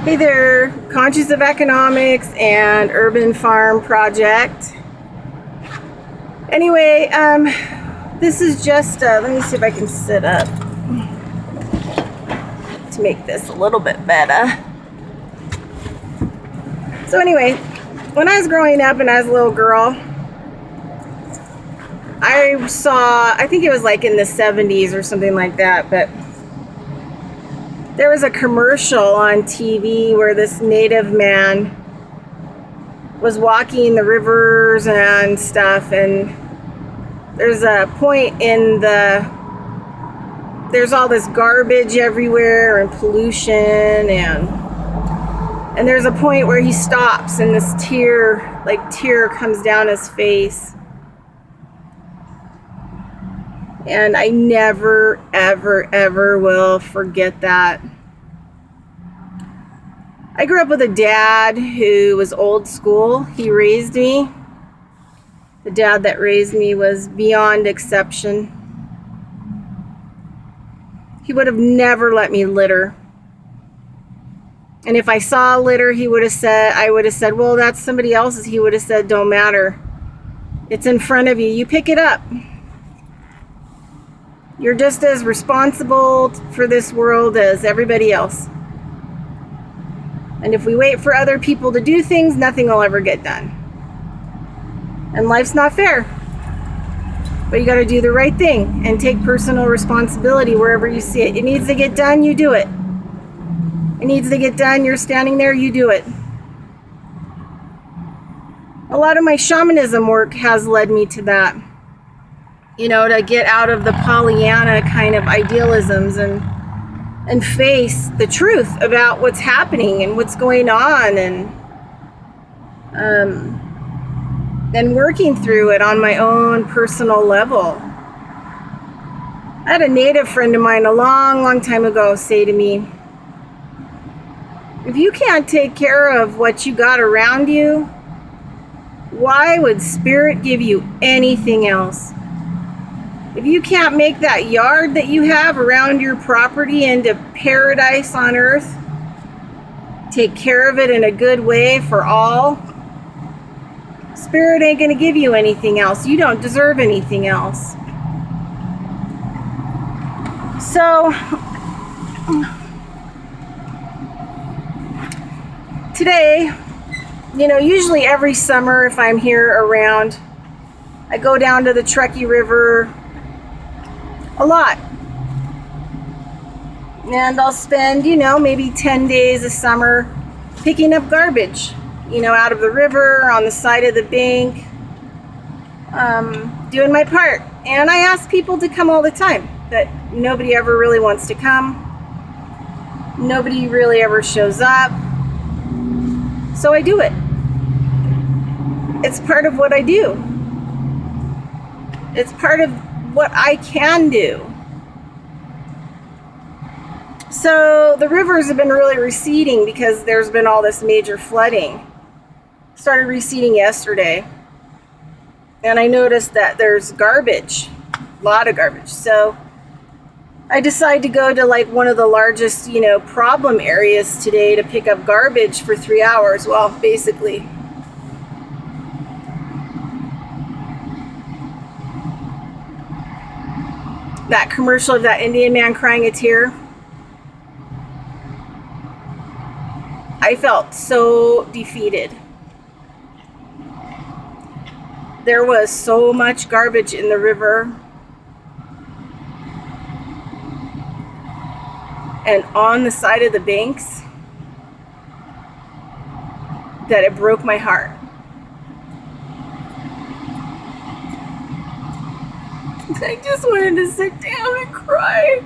Hey there, Conscious of Economics and Urban Farm Project. Anyway, this is just, let me see if I can sit up to make this a little bit better. So anyway, when I was growing up and I was a little girl, I think it was like in the 70s or something like that, but there was a commercial on TV where this native man was walking the rivers and stuff, and there's a point there's all this garbage everywhere and pollution, and there's a point where he stops and this tear comes down his face. And I never, ever, ever will forget that. I grew up with a dad who was old school. He raised me. The dad that raised me was beyond exception. He would have never let me litter. And if I saw a litter, I would have said, well, that's somebody else's. He would have said, don't matter. It's in front of you. You pick it up. You're just as responsible for this world as everybody else. And if we wait for other people to do things, nothing will ever get done. And life's not fair. But you got to do the right thing and take personal responsibility wherever you see it. It needs to get done, you do it. It needs to get done, you're standing there, you do it. A lot of my shamanism work has led me to that. You know, to get out of the Pollyanna kind of idealisms and face the truth about what's happening and what's going on, and working through it on my own personal level. I had a native friend of mine a long time ago say to me, if you can't take care of what you got around you, why would Spirit give you anything else? If you can't make that yard that you have around your property into paradise on earth, take care of it in a good way for all, Spirit ain't going to give you anything else. You don't deserve anything else. So, today, you know, usually every summer if I'm here around, I go down to the Truckee River a lot. And I'll spend, you know, maybe 10 days a summer picking up garbage, you know, out of the river, on the side of the bank, doing my part. And I ask people to come all the time, but nobody ever really wants to come. Nobody really ever shows up. So I do it. It's part of what I do. It's part of what I can do. So the rivers have been really receding because there's been all this major flooding. Started receding yesterday. And I noticed that there's garbage, a lot of garbage. So I decided to go to like one of the largest, you know, problem areas today to pick up garbage for 3 hours. Well, basically. That commercial of that Indian man crying a tear. I felt so defeated. There was so much garbage in the river and on the side of the banks that it broke my heart. I just wanted to sit down and cry.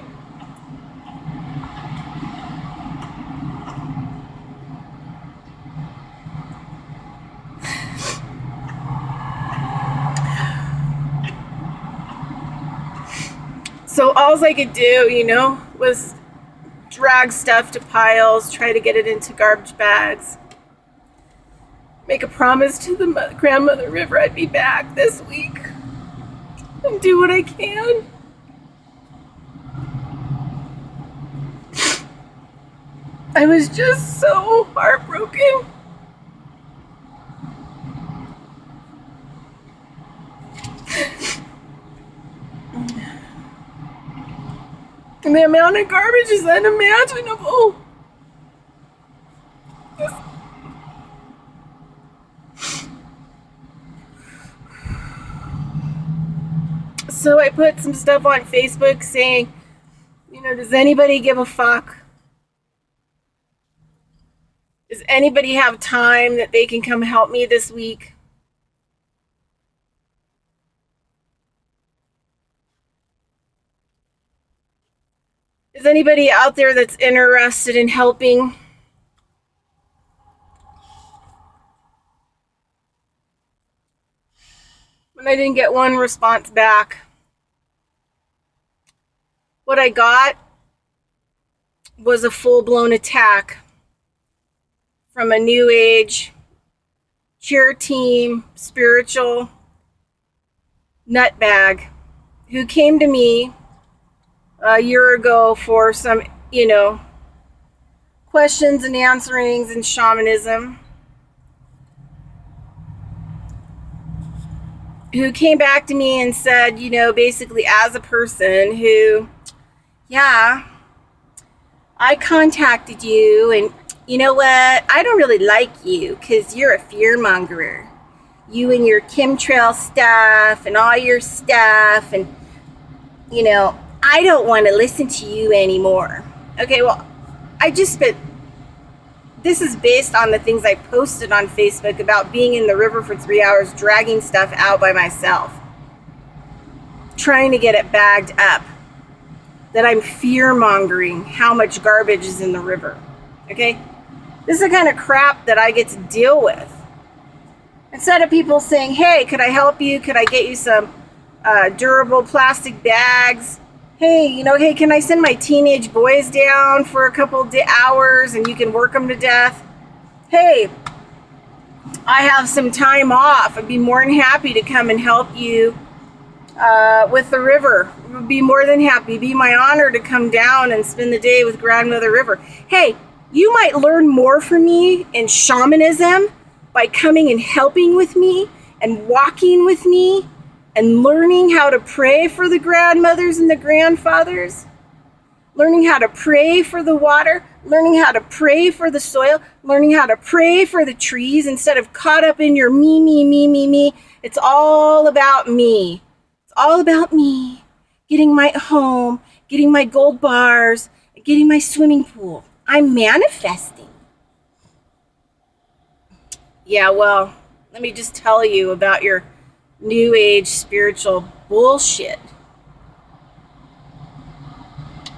So all I could do, you know, was drag stuff to piles, try to get it into garbage bags. Make a promise to the grandmother river I'd be back this week. And do what I can. I was just so heartbroken. And the amount of garbage is unimaginable. So I put some stuff on Facebook saying, does anybody give a fuck? Does anybody have time that they can come help me this week? Is anybody out there that's interested in helping? And I didn't get one response back. What I got was a full-blown attack from a new age cure team spiritual nutbag who came to me a year ago for some, questions and answerings in shamanism, who came back to me and said, basically as a person who, I contacted you, and you know what? I don't really like you because you're a fearmongerer. You and your chemtrail stuff and all your stuff, and I don't want to listen to you anymore. Okay, well, this is based on the things I posted on Facebook about being in the river for 3 hours, dragging stuff out by myself, trying to get it bagged up, that I'm fear-mongering how much garbage is in the river, okay? This is the kind of crap that I get to deal with. Instead of people saying, hey, could I help you? Could I get you some durable plastic bags? Hey, hey, can I send my teenage boys down for a couple hours and you can work them to death? Hey, I have some time off. I'd be more than happy to come and help you with the river. It would be more than happy. It'd be my honor to come down and spend the day with Grandmother River. Hey, you might learn more from me in shamanism by coming and helping with me and walking with me and learning how to pray for the grandmothers and the grandfathers, learning how to pray for the water, learning how to pray for the soil, learning how to pray for the trees instead of caught up in your me, me, me, me, me. It's all about me. It's all about me getting my home, getting my gold bars, getting my swimming pool. I'm manifesting. Yeah, well, let me just tell you about your new age spiritual bullshit.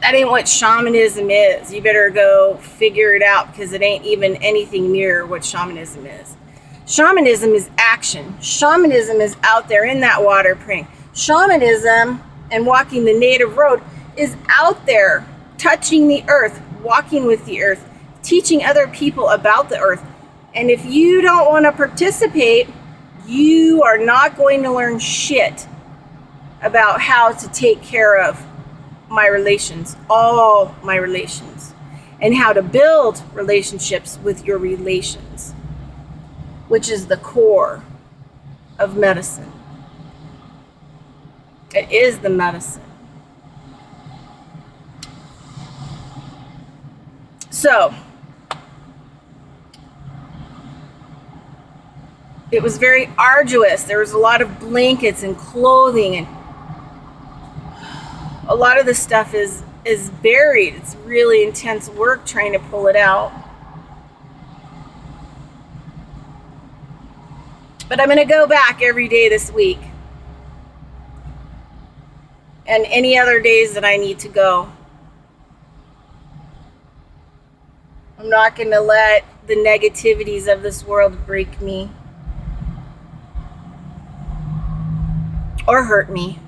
That ain't what shamanism is. You better go figure it out, because it ain't even anything near what shamanism is. Shamanism is action. Shamanism is out there in that water praying. Shamanism and walking the native road is out there touching the earth, walking with the earth, teaching other people about the earth. And if you don't want to participate, you are not going to learn shit about how to take care of my relations, all my relations, and how to build relationships with your relations, which is the core of medicine. It is the medicine. So, it was very arduous. There was a lot of blankets and clothing, and a lot of the stuff is buried. It's really intense work trying to pull it out. But I'm going to go back every day this week, and any other days that I need to go. I'm not going to let the negativities of this world break me or hurt me,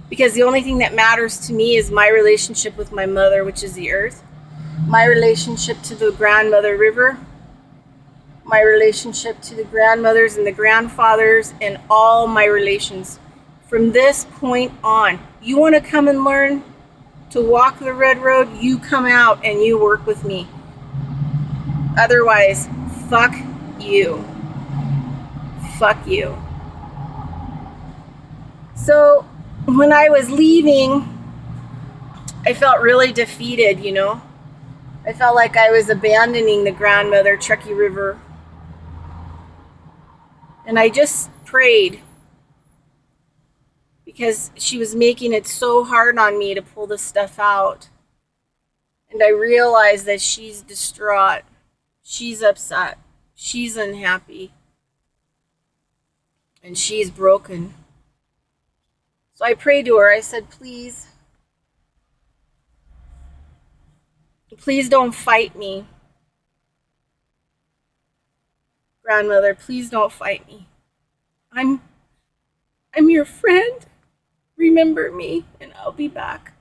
because the only thing that matters to me is my relationship with my mother, which is the earth, my relationship to the grandmother river, my relationship to the grandmothers and the grandfathers, and all my relations from this point on. You want to come and learn to walk the red road, you come out and you work with me. Otherwise, fuck you. Fuck you. So when I was leaving, I felt really defeated, you know. I felt like I was abandoning the grandmother, Truckee River. And I just prayed because she was making it so hard on me to pull this stuff out. And I realized that she's distraught. She's upset. She's unhappy. And she's broken. So I prayed to her. I said, please don't fight me. Grandmother, please don't fight me. I'm your friend. Remember me, and I'll be back.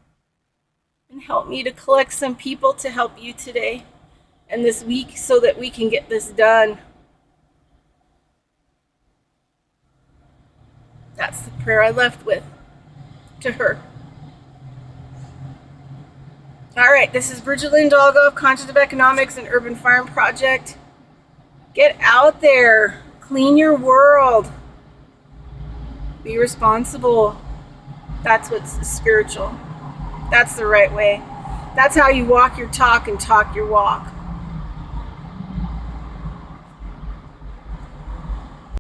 And help me to collect some people to help you today and this week so that we can get this done. That's the prayer I left with to her. All right, this is Bridget Lindalgo of Conscious of Economics and Urban Farm Project. Get out there. Clean your world. Be responsible. That's what's spiritual. That's the right way. That's how you walk your talk and talk your walk.